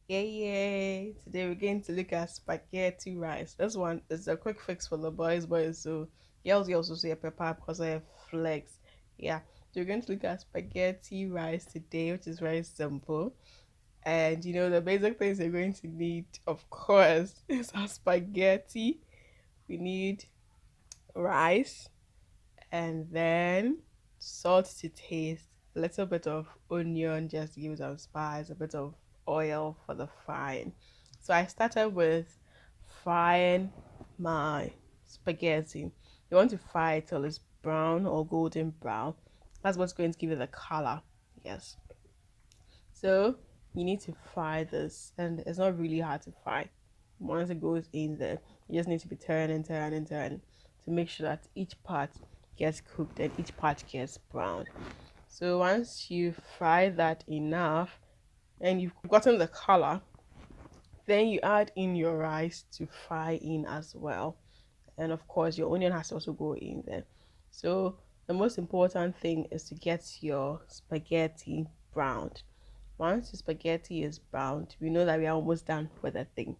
Yay! Today we're going to look at spaghetti rice. This one is a quick fix for the boys. So girls also say pepper because I have flex. Yeah. So we're going to look at spaghetti rice today, which is very simple. And the basic things you're going to need, of course, is our spaghetti. We need rice and then salt to taste, a little bit of onion just to give some spice, a bit of oil for the frying. So I started with frying my spaghetti. You want to fry it till it's brown or golden brown. That's what's going to give it the color. Yes. So you need to fry this, and it's not really hard to fry. Once it goes in there, you just need to be turning to make sure that each part gets cooked and each part gets brown. So once you fry that enough and you've gotten the color, then you add in your rice to fry in as well. And of course, your onion has to also go in there. So the most important thing is to get your spaghetti browned. Once the spaghetti is browned, we know that we are almost done with the thing.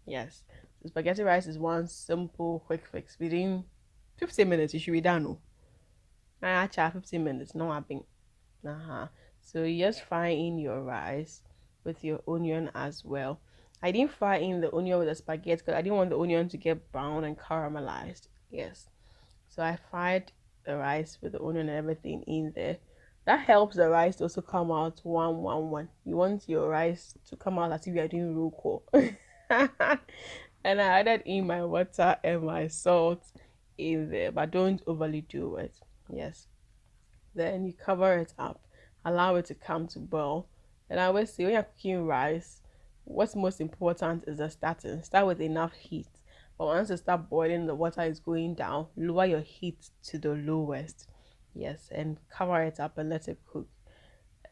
Yes. So spaghetti rice is one simple quick fix. Within 15 minutes, you should be done. Oh. I actually 15 minutes, no abing. Uh-huh. So you just fry in your rice with your onion as well. I didn't fry in the onion with the spaghetti because I didn't want the onion to get brown and caramelized. Yes. So I fried the rice with the onion and everything in there. That helps the rice to also come out one. You want your rice to come out as if you are doing roll. And I added in my water and my salt in there, but don't overly do it. Yes. Then you cover it up, allow it to come to boil. And I always say when you're cooking rice, what's most important is the starting. Start with enough heat. But once it start boiling, the water is going down. Lower your heat to the lowest. Yes, and cover it up and let it cook.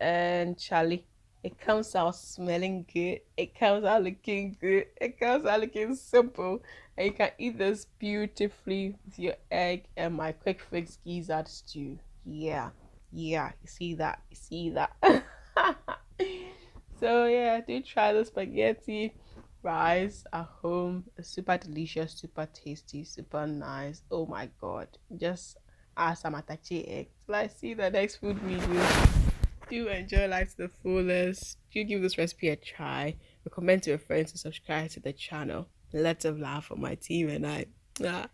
And Charlie, it comes out smelling good. It comes out looking good. It comes out looking simple. And you can eat this beautifully with your egg and my quick fix gizzard stew. Yeah. Yeah. You see that? You see that? So yeah, do try the spaghetti rice at home. It's super delicious, super tasty, super nice. Oh my god. Just add some attache egg. Let's see the next food video. Do enjoy life to the fullest. Do give this recipe a try. Recommend to your friends to subscribe to the channel. Let's have laugh on my team and I. Ah.